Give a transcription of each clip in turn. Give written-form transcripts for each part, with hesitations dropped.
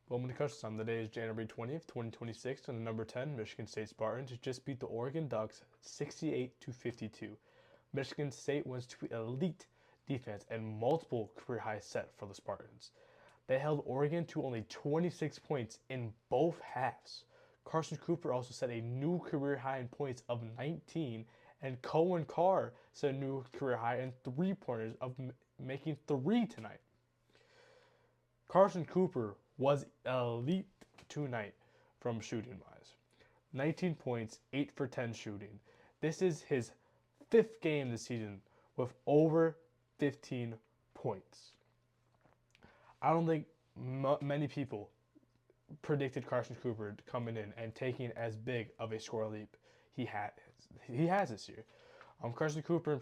Welcome to Kutch. On the day is January 20th, 2026, and the number 10 Michigan State Spartans just beat the Oregon Ducks 68-52. Michigan State was to elite defense and multiple career highs set for the Spartans. They held Oregon to only 26 points in both halves. Carson Cooper also set a new career high in points of 19, and Cohen Carr set a new career high in three-pointers of making three tonight. Carson Cooper was elite tonight from shooting wise. 19 points, 8 for 10 shooting. This is his fifth game this season with over 15 points. I don't think many people predicted Carson Cooper coming in and taking as big of a score leap he has this year. Carson Cooper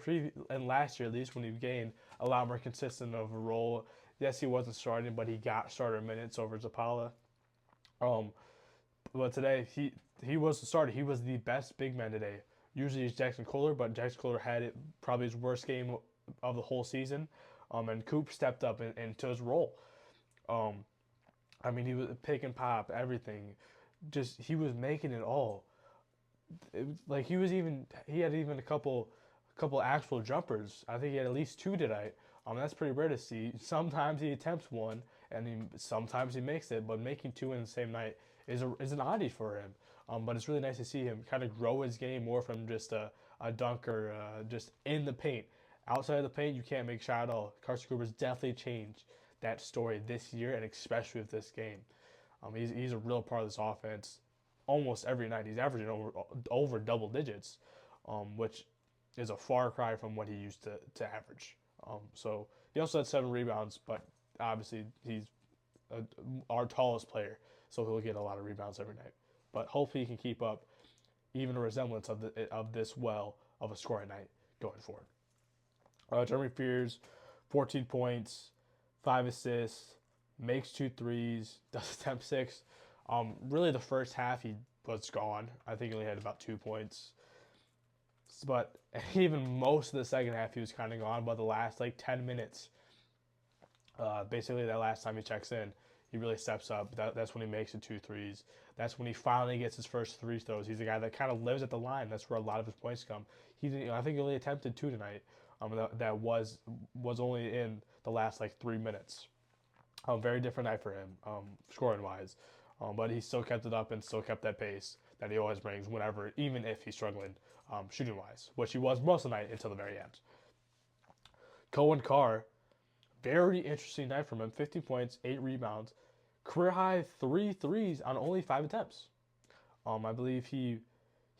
in last year, at least when he gained a lot more consistent of a role. Yes, he wasn't starting, but he got starter minutes over Zapala. But today he was the starter. He was the best big man today. Usually it's Jackson Kohler, but Jackson Kohler had probably his worst game of the whole season. And Coop stepped up into his role. He was pick and pop, everything. Just he was making it all. He had even a couple actual jumpers. I think he had at least two tonight. That's pretty rare to see. Sometimes he attempts one, and sometimes he makes it. But making two in the same night is an oddity for him. But it's really nice to see him kind of grow his game more from just a dunker, just in the paint. Outside of the paint, you can't make a shot at all. Carson Cooper's definitely changed that story this year, and especially with this game. He's a real part of this offense. Almost every night, he's averaging over double digits, which is a far cry from what he used to average. So he also had 7 rebounds, but obviously he's our tallest player, so he'll get a lot of rebounds every night. But hopefully he can keep up even a resemblance of this well of a scoring night going forward. Jeremy Fears, 14 points, 5 assists, makes 2 threes, does attempt 6. Really the first half he was gone. I think he only had about 2 points. But even most of the second half he was kind of gone. But the last 10 minutes, basically that last time he checks in, he really steps up. That's when he makes the 2 threes. That's when he finally gets his first 3 throws. He's a guy that kind of lives at the line. That's where a lot of his points come. I think he only attempted 2 tonight. That was only in the last 3 minutes. Very different night for him, scoring wise. But he still kept it up and still kept that pace that he always brings whenever, even if he's struggling shooting wise, which he was most of the night until the very end. Cohen Carr, very interesting night from him. 15 points, 8 rebounds, career high 3 threes on only 5 attempts. I believe he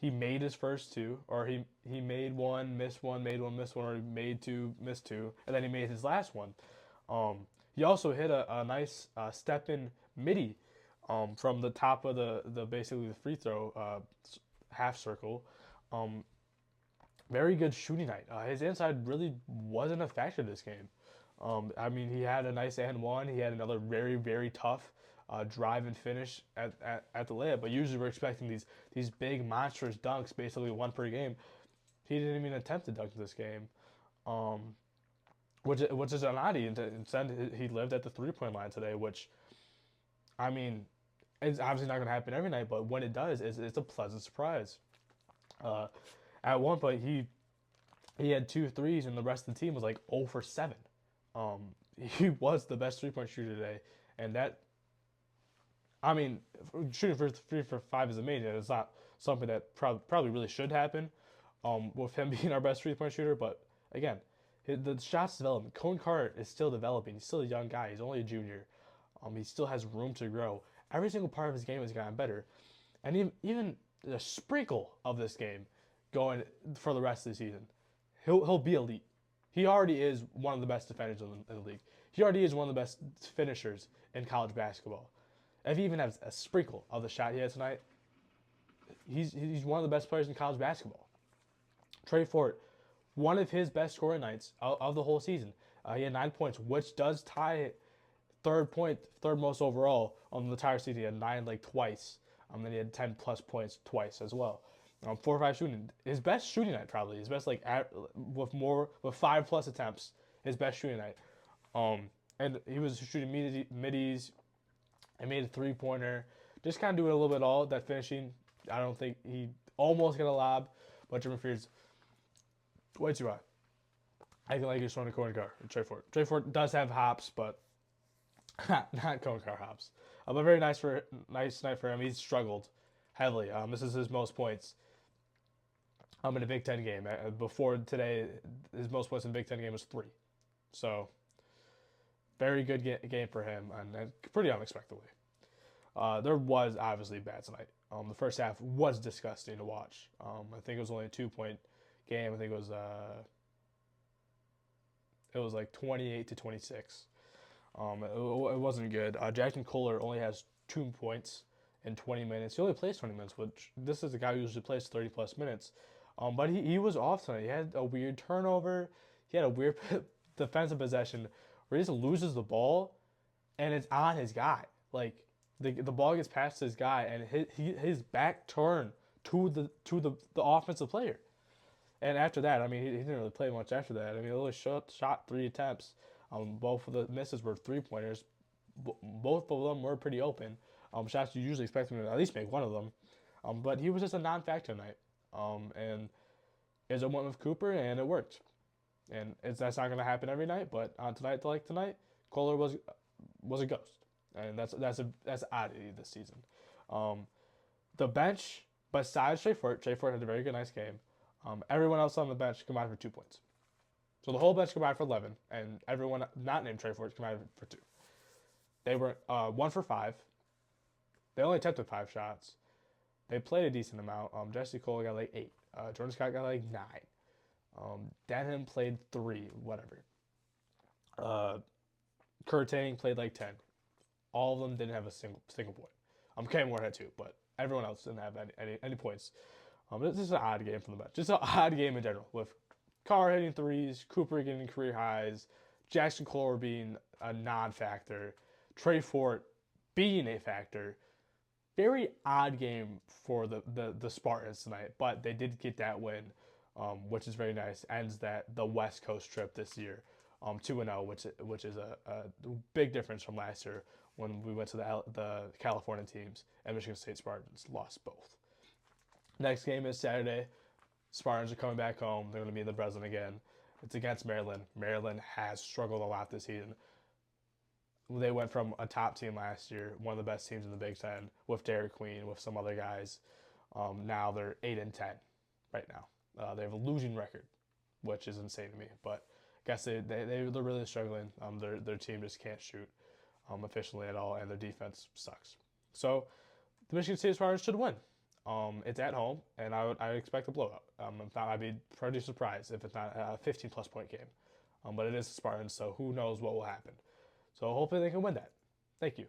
made his first 2, or he made one, missed one, made one, missed one, or he made 2, missed 2, and then he made his last one. He also hit a nice step in midi from the top of the basically the free throw half circle. Very good shooting night. His inside really wasn't a factor this game. He had a nice and one. He had another very, very tough drive and finish at the layup. But usually we're expecting these big monstrous dunks, basically one per game. He didn't even attempt to dunk this game, which is an oddity. Instead, he lived at the 3-point line today, which, it's obviously not going to happen every night. But when it does, it's a pleasant surprise. At one point, he had 2 threes, and the rest of the team was 0 for 7. He was the best 3-point shooter today, and that, shooting for 3 for 5 is amazing. It's not something that probably really should happen with him being our best 3-point shooter, but again, the shot's development. Cohen Carr is still developing. He's still a young guy. He's only a junior. He still has room to grow. Every single part of his game has gotten better, and even a sprinkle of this game going for the rest of the season, he'll be elite. He already is one of the best defenders in the league. He already is one of the best finishers in college basketball. If he even has a sprinkle of the shot he has tonight, he's one of the best players in college basketball. Trey Fort, one of his best scoring nights of the whole season. He had 9 points, which does tie third most overall on the entire season. He had 9 twice. Then he had 10 plus points twice as well. 4 or 5 shooting. His best shooting night probably. His best with 5 plus attempts. His best shooting night. And he was shooting middies. I made a 3-pointer. Just kind of doing a little bit all that finishing. I don't think he almost got a lob, but Jimmy Fears way too high. I feel like he's throwing a corner car. Trey Ford. Trey Ford does have hops, but not cone car hops. But very nice night for him. He's struggled heavily. This is his most points. In a Big Ten game. Before today, his most points in the Big Ten game was 3. So very good game for him, and pretty unexpectedly. There was obviously bad tonight. The first half was disgusting to watch. I think it was only a 2-point game. I think it was like 28-26. It wasn't good. Jackson Kohler only has 2 points in 20 minutes. He only plays 20 minutes, which this is a guy who usually plays 30 plus minutes. But he was off tonight. He had a weird turnover. He had a weird defensive possession where he just loses the ball, and it's on his guy. Like the ball gets past his guy, and his back turn to the offensive player. And after that, I mean, he didn't really play much after that. I mean, he only shot 3 attempts. Both of the misses were 3-pointers. Both of them were pretty open. Shots you usually expect him to at least make one of them. But he was just a non-factor tonight. And it went with Cooper, and it worked. And that's not going to happen every night, but on tonight, Kohler was a ghost, and that's an oddity this season. The bench, besides Trey Ford had a very good, nice game. Everyone else on the bench combined for 2 points. So the whole bench combined for 11, and everyone not named Trey Ford combined for 2. They were 1 for 5. They only attempted 5 shots. They played a decent amount. Jesse Cole got like 8. Jordan Scott got like 9. Denham played 3, whatever. Kurtang played like 10. All of them didn't have a single point. Cam Moore had 2, but everyone else didn't have any points. This is an odd game from the bench. Just an odd game in general, with Carr hitting 3s, Cooper getting career highs, Jackson Kohler being a non-factor, Trey Ford being a factor. Very odd game for the Spartans tonight, but they did get that win, which is very nice. Ends the West Coast trip this year, 2-0, which is a big difference from last year when we went to the California teams and Michigan State Spartans lost both. Next game is Saturday. Spartans are coming back home. They're going to be in the Breslin again. It's against Maryland. Maryland has struggled a lot this season. They went from a top team last year, one of the best teams in the Big Ten, with Derek Queen, with some other guys. Now they're 8-10 right now. They have a losing record, which is insane to me. But I guess they're really struggling. Their team just can't shoot efficiently at all, and their defense sucks. So the Michigan State Spartans should win. It's at home, and I would expect a blowout. I'd be pretty surprised if it's not a 15-plus point game. But it is the Spartans, so who knows what will happen. So hopefully they can win that. Thank you.